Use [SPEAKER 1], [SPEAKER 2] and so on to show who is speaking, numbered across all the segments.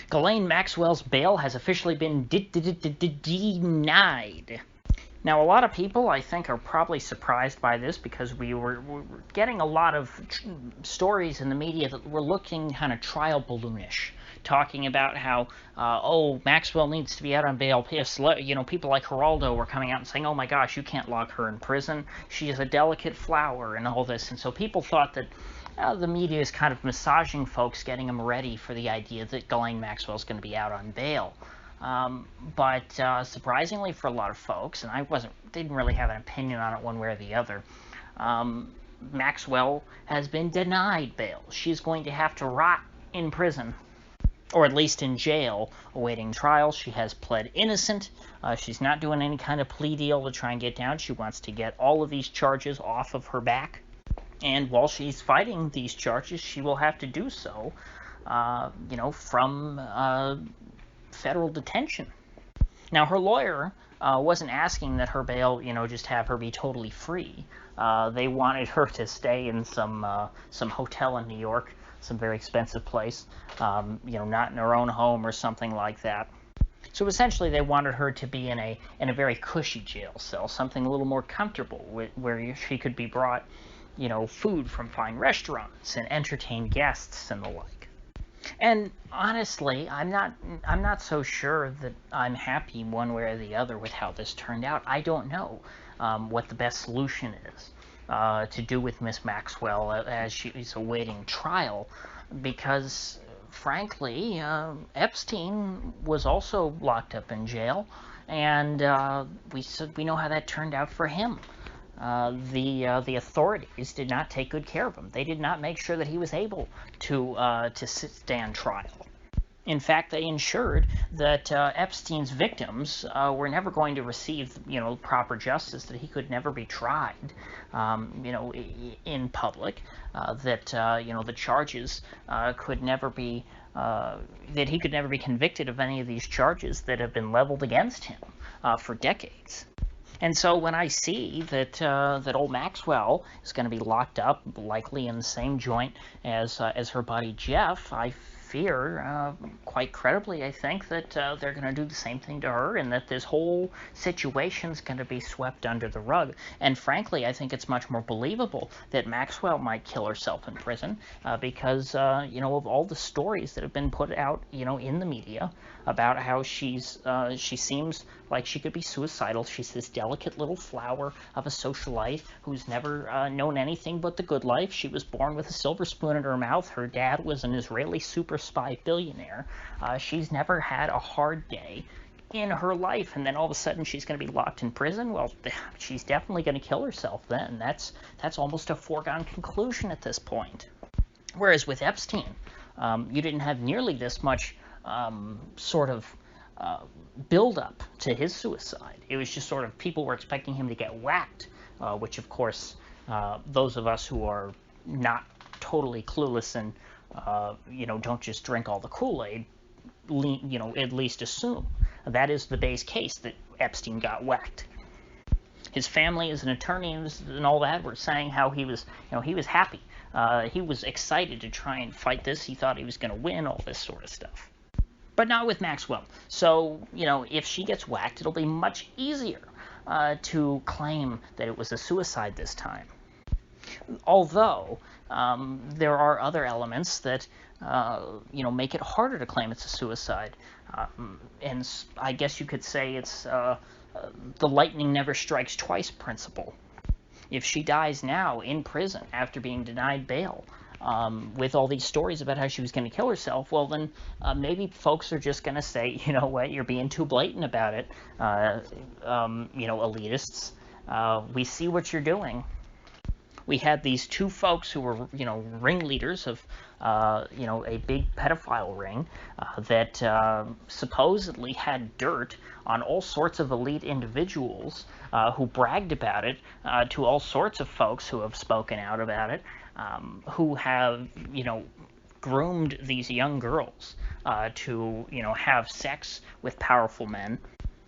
[SPEAKER 1] Ghislaine Maxwell's bail has officially been denied. Now, a lot of people, I think, are probably surprised by this because we were getting a lot of stories in the media that were looking kind of trial balloonish, talking about how, Maxwell needs to be out on bail. People like Geraldo were coming out and saying, oh my gosh, you can't lock her in prison. She is a delicate flower and all this. And so people thought that the media is kind of massaging folks, getting them ready for the idea that Ghislaine Maxwell's going to be out on bail. But surprisingly for a lot of folks, and I didn't really have an opinion on it one way or the other, Maxwell has been denied bail. She's going to have to rot in prison, or at least in jail, awaiting trial. She has pled innocent. She's not doing any kind of plea deal to try and get down. She wants to get all of these charges off of her back. And while she's fighting these charges, she will have to do so, from federal detention. Now, her lawyer wasn't asking that her bail, just have her be totally free. They wanted her to stay in some hotel in New York, some very expensive place, not in her own home or something like that. So essentially, they wanted her to be in a very cushy jail cell, something a little more comfortable, where she could be brought, food from fine restaurants and entertain guests and the like. And honestly, I'm not so sure that I'm happy one way or the other with how this turned out. I don't know what the best solution is to do with Miss Maxwell as she's awaiting trial, because frankly, Epstein was also locked up in jail, and we know how that turned out for him. The authorities did not take good care of him. They did not make sure that he was able to stand trial. In fact, they ensured that Epstein's victims were never going to receive, proper justice, that he could never be tried, in public, that, the charges could never be, that he could never be convicted of any of these charges that have been leveled against him for decades. And so when I see that old Maxwell is going to be locked up, likely in the same joint as her buddy Jeff, I fear, quite credibly, I think, that they're going to do the same thing to her, and that this whole situation's going to be swept under the rug. And frankly, I think it's much more believable that Maxwell might kill herself in prison because, of all the stories that have been put out, in the media about how she seems like she could be suicidal. She's this delicate little flower of a socialite who's never known anything but the good life. She was born with a silver spoon in her mouth. Her dad was an Israeli super spy billionaire. She's never had a hard day in her life, and then all of a sudden she's going to be locked in prison. Well, she's definitely going to kill herself then. That's almost a foregone conclusion at this point. Whereas with Epstein, you didn't have nearly this much build up to his suicide. It was just sort of people were expecting him to get whacked, which of course those of us who are not totally clueless and don't just drink all the Kool-Aid, at least assume that is the base case, that Epstein got whacked. His family, as an attorney and all that, were saying how he was happy. He was excited to try and fight this. He thought he was going to win, all this sort of stuff. But not with Maxwell. So, if she gets whacked, it'll be much easier to claim that it was a suicide this time. Although, there are other elements that, make it harder to claim it's a suicide. And I guess you could say it's the lightning never strikes twice principle. If she dies now in prison after being denied bail, with all these stories about how she was going to kill herself, well then maybe folks are just going to say, you know what, you're being too blatant about it, elitists. We see what you're doing. We had these two folks who were, ringleaders of, a big pedophile ring that supposedly had dirt on all sorts of elite individuals who bragged about it to all sorts of folks who have spoken out about it, who have, groomed these young girls to, have sex with powerful men,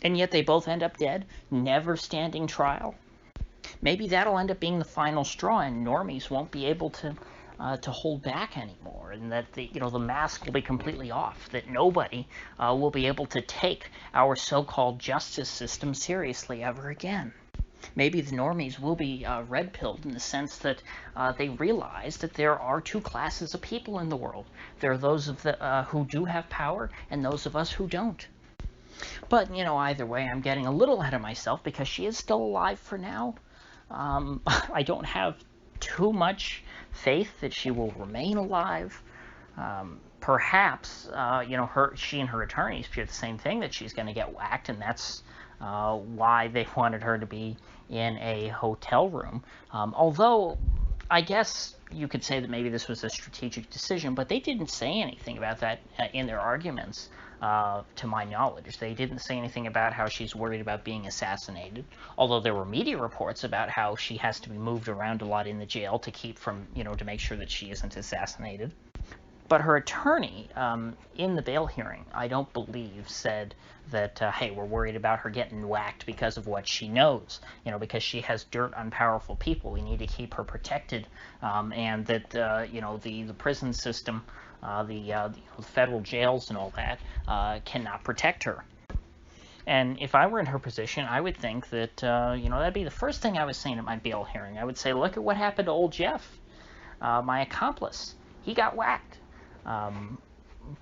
[SPEAKER 1] and yet they both end up dead, never standing trial. Maybe that'll end up being the final straw, and normies won't be able to to hold back anymore, and that the mask will be completely off, that nobody will be able to take our so-called justice system seriously ever again. Maybe the normies will be red-pilled in the sense that they realize that there are two classes of people in the world. There are those who do have power, and those of us who don't. But, either way, I'm getting a little ahead of myself because she is still alive for now. I don't have too much faith that she will remain alive. Perhaps, she and her attorneys fear the same thing, that she's going to get whacked, and that's why they wanted her to be in a hotel room. Although, I guess you could say that maybe this was a strategic decision, but they didn't say anything about that in their arguments, to my knowledge. They didn't say anything about how she's worried about being assassinated, although there were media reports about how she has to be moved around a lot in the jail to keep from, to make sure that she isn't assassinated. But her attorney, in the bail hearing, I don't believe said that, hey, we're worried about her getting whacked because of what she knows, because she has dirt on powerful people. We need to keep her protected, and that, the prison system, the federal jails and all that, cannot protect her. And if I were in her position, I would think that, that'd be the first thing I was saying at my bail hearing. I would say, look at what happened to old Jeff, my accomplice. He got whacked.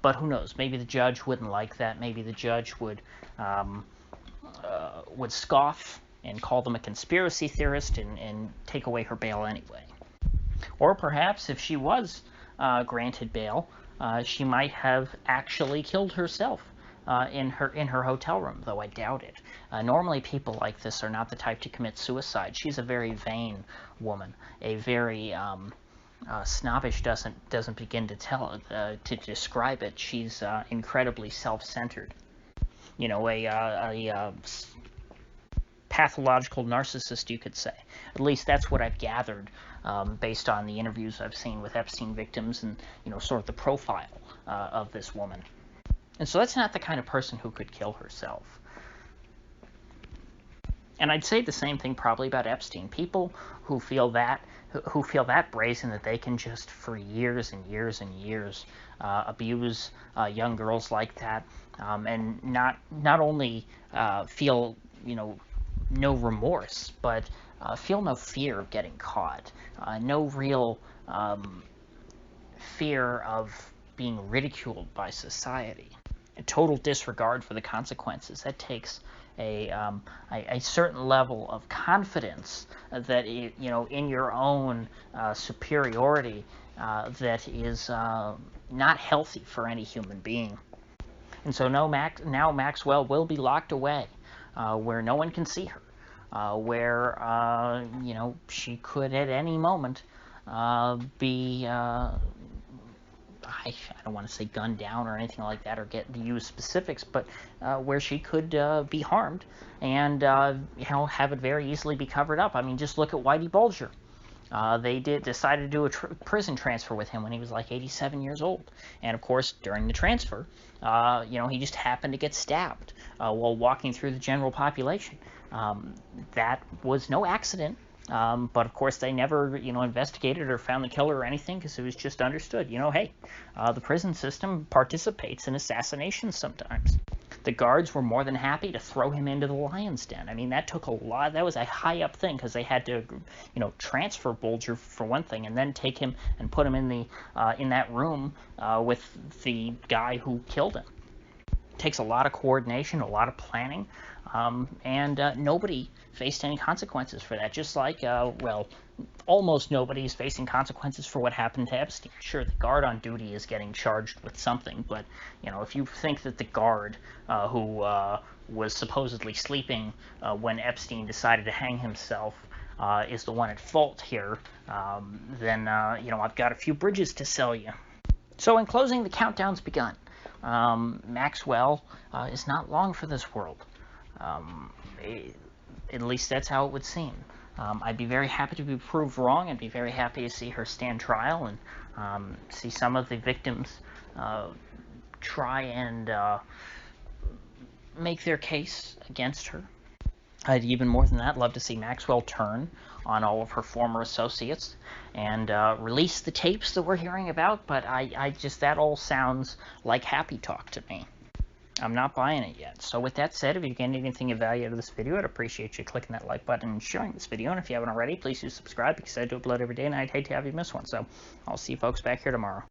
[SPEAKER 1] But who knows? Maybe the judge wouldn't like that. Maybe the judge would scoff and call them a conspiracy theorist and take away her bail anyway. Or perhaps if she was granted bail, she might have actually killed herself in her hotel room, though I doubt it. Normally people like this are not the type to commit suicide. She's a very vain woman, a very snobbish doesn't begin to describe it. She's incredibly self-centered. A pathological narcissist, you could say. At least that's what I've gathered based on the interviews I've seen with Epstein victims and, sort of the profile of this woman. And so that's not the kind of person who could kill herself. And I'd say the same thing probably about Epstein. People who feel that brazen that they can just for years and years and years abuse young girls like that, and not only feel no remorse, but feel no fear of getting caught, no real fear of being ridiculed by society, a total disregard for the consequences. That takes a certain level of confidence that in your own superiority that is not healthy for any human being. And so now Maxwell will be locked away where no one can see her, where she could at any moment be I don't want to say gunned down or anything like that, or use specifics, but where she could be harmed and have it very easily be covered up. I mean, just look at Whitey Bulger. They decided to do a prison transfer with him when he was like 87 years old, and of course during the transfer, he just happened to get stabbed while walking through the general population. That was no accident. But of course they never, investigated or found the killer or anything, because it was just understood, hey, the prison system participates in assassinations sometimes. The guards were more than happy to throw him into the lion's den. I mean, that took a lot. That was a high up thing, because they had to, transfer Bulger for one thing, and then take him and put him in that room with the guy who killed him. It takes a lot of coordination, a lot of planning. And nobody faced any consequences for that, just like, almost nobody's facing consequences for what happened to Epstein. Sure, the guard on duty is getting charged with something, but, if you think that the guard who was supposedly sleeping when Epstein decided to hang himself is the one at fault here, then, I've got a few bridges to sell you. So in closing, the countdown's begun. Maxwell is not long for this world. At least that's how it would seem. I'd be very happy to be proved wrong. I'd be very happy to see her stand trial and see some of the victims try and make their case against her. I'd even more than that love to see Maxwell turn on all of her former associates and release the tapes that we're hearing about, but I just, that all sounds like happy talk to me. I'm not buying it yet. So with that said, if you gained anything of value out of this video, I'd appreciate you clicking that like button and sharing this video. And if you haven't already, please do subscribe, because I do upload every day and I'd hate to have you miss one. So I'll see you folks back here tomorrow.